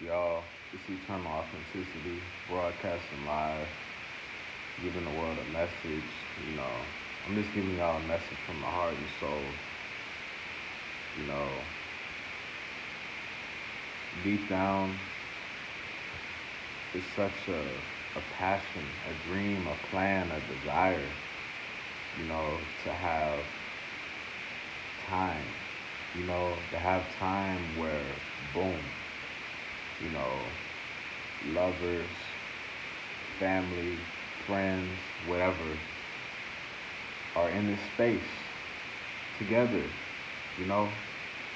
Y'all, it's Eternal Authenticity, broadcasting live, giving the world a message. You know, I'm just giving y'all a message from the heart and soul. You know, deep down, it's such a passion, a dream, a plan, a desire, to have time, to have time where, boom, you know, lovers, family, friends, whatever, are in this space together, you know?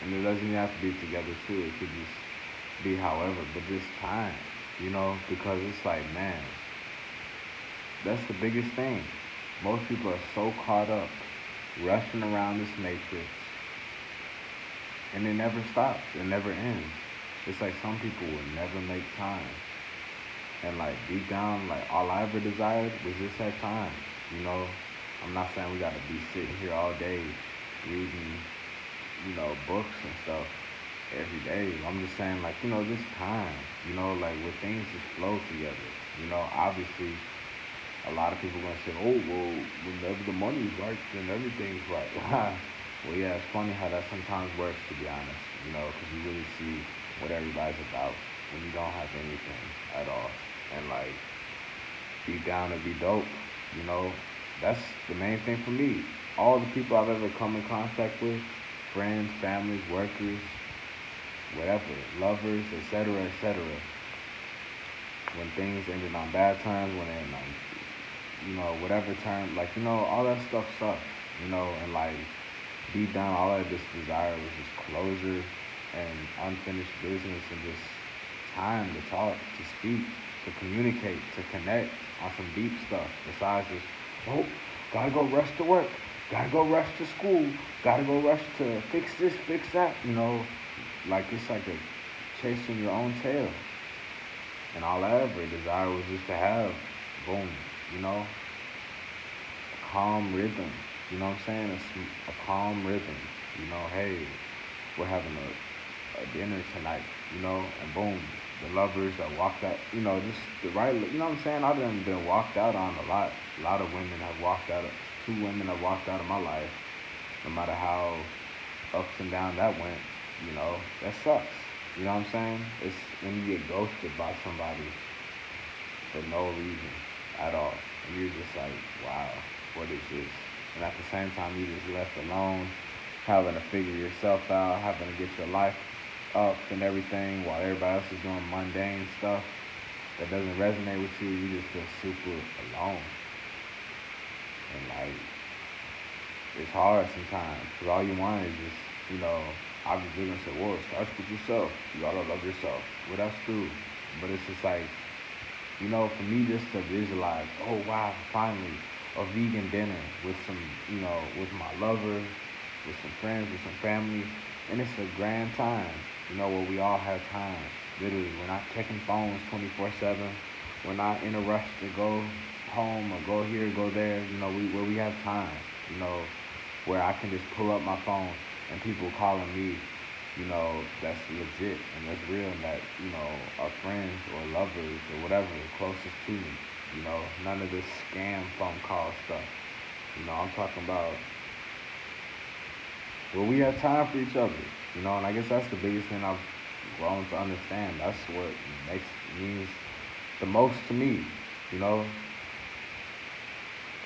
And it doesn't even have to be together too. It could just be however, but this time, because it's like, man, that's the biggest thing. Most people are so caught up rushing around this matrix and it never stops. It never ends. It's like some people will never make time. And like deep down, like all I ever desired was just that time. You know, I'm not saying we gotta be sitting here all day reading, books and stuff every day. I'm just saying like, this time, like where things just flow together. Obviously a lot of people gonna say, oh well, whenever the money's right, then everything's right. Well, yeah, it's funny how that sometimes works, to be honest. Because you really see what everybody's about when you don't have anything at all. And like deep down, it'd be dope. You know, that's the main thing for me. All the people I've ever come in contact with, friends, families, workers, whatever, lovers, etc., etc. When things ended on bad terms, when they ended on whatever term, like, all that stuff sucks, and like deep down, all I just desire was just closure and unfinished business and just time to talk, to speak, to communicate, to connect on some deep stuff besides just, oh, gotta go rush to work, gotta go rush to school, gotta go rush to fix this, fix that, like it's like a chasing your own tail. And all I ever desire was just to have, boom, you know, a calm rhythm. You know what I'm saying? A calm rhythm. Hey, we're having a dinner tonight, and boom, the lovers that walked out, just the right, what I'm saying? I've been walked out on a lot. A lot of women have walked out, two women have walked out of my life, no matter how ups and down that went, that sucks. You know what I'm saying? It's when you get ghosted by somebody for no reason at all. And you're just like, wow, what is this? And at the same time, you just left alone, having to figure yourself out, having to get your life up and everything while everybody else is doing mundane stuff that doesn't resonate with you. You just feel super alone. And like, it's hard sometimes because all you want is just, obviously gonna say, well, it starts with yourself. You gotta love yourself. Well, that's true. But it's just like, for me just to visualize, oh wow, finally a vegan dinner with some, with my lover, with some friends, with some family, and it's a grand time, where we all have time. Literally, we're not checking phones 24/7. We're not in a rush to go home or go here, go there. Where we have time, you know, where I can just pull up my phone and people calling me, that's legit and that's real and that, are friends or lovers or whatever closest to me. None of this scam phone call stuff. I'm talking about where we have time for each other. And I guess that's the biggest thing I've grown to understand. That's what makes means the most to me. You know,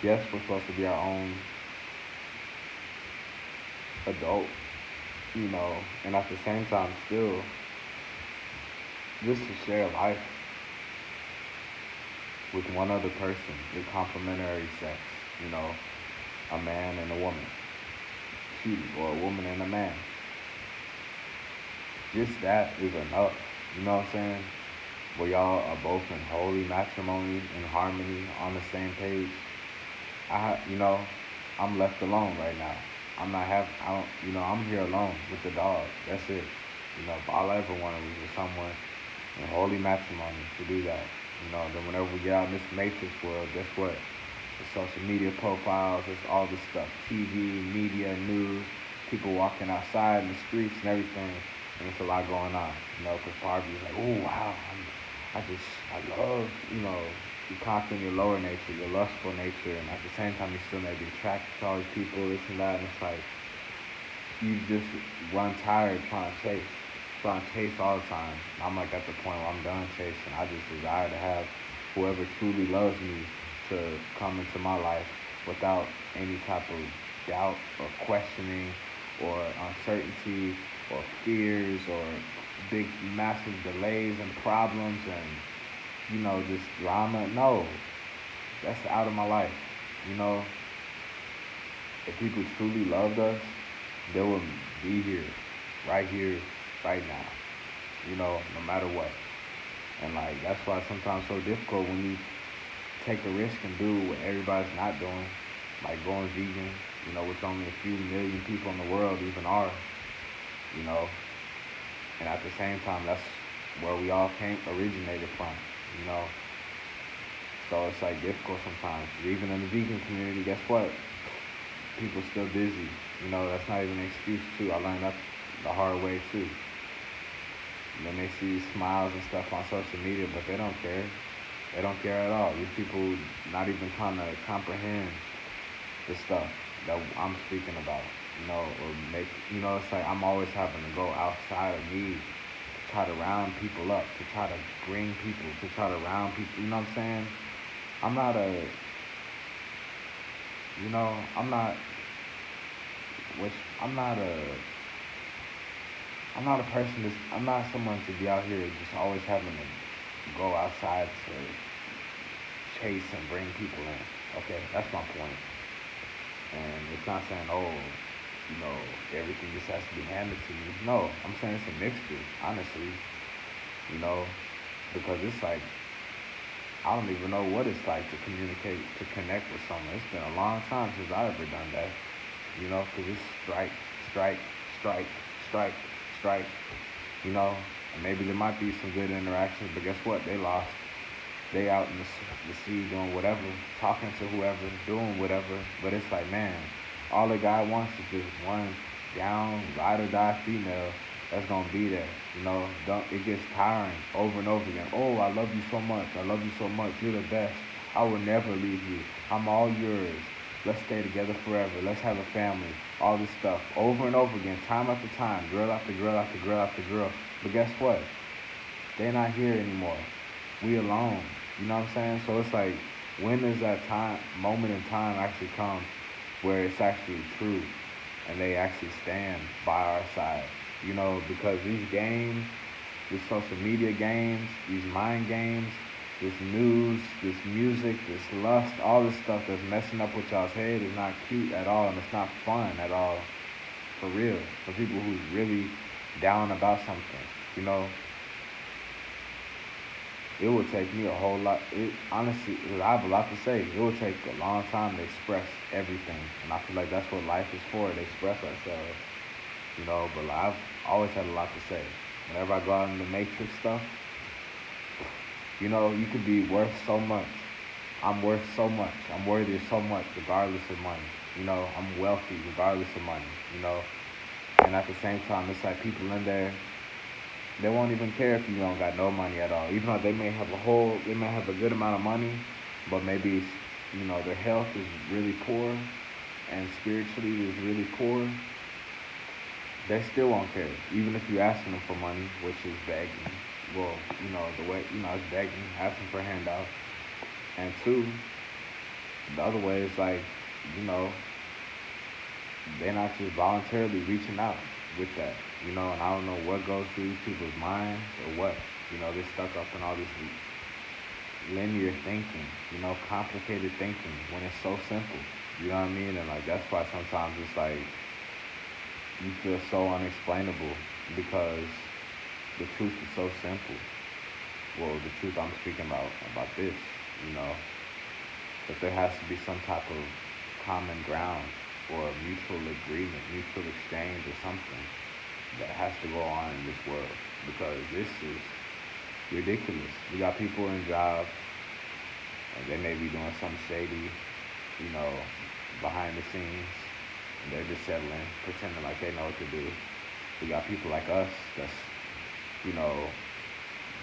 yes, we're supposed to be our own adult, and at the same time, still just to share life with one other person, the complementary sex, you know, a man and a woman, or a woman and a man. Just that is enough. You know what I'm saying? Where y'all are both in holy matrimony, in harmony, on the same page. I'm left alone right now. I don't, I'm here alone with the dog. That's it. All I ever wanted was with someone in holy matrimony to do that. Then whenever we get out in this matrix world, guess what? The social media profiles, it's all this stuff. TV, media, news, people walking outside in the streets and everything. and it's a lot going on, because part of you is like, oh wow, I love, you conquering your lower nature, your lustful nature, and at the same time you still may be attracted to all these people, this and that, and it's like you just run tired trying to chase all the time. I'm like at the point where I'm done chasing. I just desire to have whoever truly loves me to come into my life without any type of doubt or questioning or uncertainty or fears or big massive delays and problems and just drama. No, that's out of my life. You know, if people truly loved us, they would be here, right now. No matter what. And like that's why sometimes it's so difficult when you take a risk and do what everybody's not doing, like going vegan. Which only a few million people in the world even are. You know, and at the same time, that's where we all came originated from. You know, so it's like difficult sometimes. Even in the vegan community, guess what? People still busy. That's not even an excuse too. I learned that the hard way too. And then they see smiles and stuff on social media, but they don't care. They don't care at all. These people not even trying to comprehend the stuff that I'm speaking about, or make, it's like I'm always having to go outside of me to try to round people up, to try to bring people, to try to round people, you know what I'm saying? I'm not a, I'm not, which, I'm not a person that's, I'm not someone to be out here just always having to go outside to chase and bring people in. Okay, that's my point. And it's not saying, oh, everything just has to be handed to me. No, I'm saying it's a mixture, honestly, you know, because it's like, I don't even know what it's like to communicate, to connect with someone. It's been a long time since I ever done that, because it's strike, strike, strike, strike, strike, and maybe there might be some good interactions, but guess what? They lost. They out in the sea doing whatever, talking to whoever, doing whatever. But it's like, man, all the guy wants is just one down, ride or die female that's gonna be there. Don't it gets tiring over and over again. Oh, I love you so much. I love you so much. You're the best. I will never leave you. I'm all yours. Let's stay together forever. Let's have a family. All this stuff over and over again, time after time, girl after girl after girl after girl. But guess what? They're not here anymore. We alone. You know what I'm saying? So it's like, when does that moment in time actually come where it's actually true and they actually stand by our side? Because these games, these social media games, these mind games, this news, this music, this lust, all this stuff that's messing up with y'all's head is not cute at all and it's not fun at all. For real. For people who's really down about something. You know, it would take me a whole lot. It honestly, 'cause I have a lot to say. It would take a long time to express everything, and I feel like that's what life is for, to express ourselves. But I've always had a lot to say. Whenever I go out in the matrix stuff, you could be worth so much. I'm worth so much. I'm worthy of so much, regardless of money. I'm wealthy, regardless of money. You know, and at the same time, it's like people in there, they won't even care if you don't got no money at all. Even though they may have a good amount of money, but maybe their health is really poor, and spiritually is really poor. They still won't care, even if you're asking them for money, which is begging. Well, the way it's begging, asking for a handout. And two, the other way is like, you know, they're not just voluntarily reaching out with that. And I don't know what goes through these people's minds or what. They're stuck up in all this linear thinking, complicated thinking when it's so simple. You know what I mean? And like that's why sometimes it's like you feel so unexplainable because the truth is so simple. Well, the truth I'm speaking about this, you know, that there has to be some type of common ground or mutual agreement, mutual exchange or something that has to go on in this world because this is ridiculous. We got people in jobs and they may be doing something shady, you know, behind the scenes, and they're just settling, pretending like they know what to do. We got people like us that's, you know,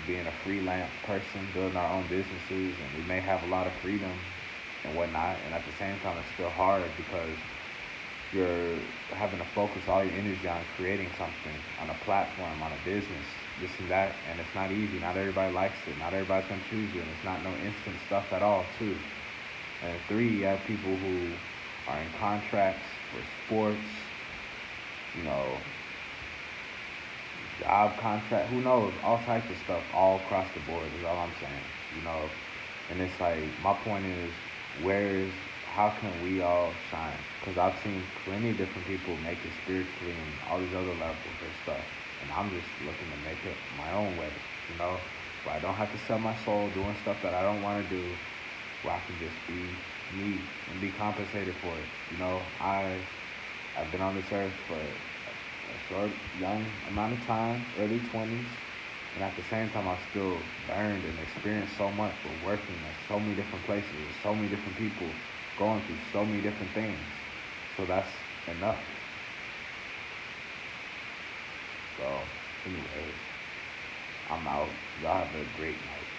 being a freelance person, building our own businesses, and we may have a lot of freedom and whatnot. And at the same time, it's still hard because you're having to focus all your energy on creating something on a platform, on a business, this and that. And it's not easy. Not everybody likes it. Not everybody's going to choose you. And it's not no instant stuff at all, too. And three, you have people who are in contracts for sports, you know, job contract, who knows, all types of stuff all across the board is all I'm saying, you know. And it's like, my point is, where is, how can we all shine? Because I've seen plenty of different people make it spiritually and all these other levels of stuff. And I'm just looking to make it my own way, you know, where I don't have to sell my soul doing stuff that I don't want to do, where I can just be me and be compensated for it. You know, I've been on this earth for a short, young amount of time, early 20s, and at the same time, I've still learned and experienced so much with working at so many different places, with so many different people, going through so many different things. So that's enough. So, anyways, I'm out. Y'all have a great night.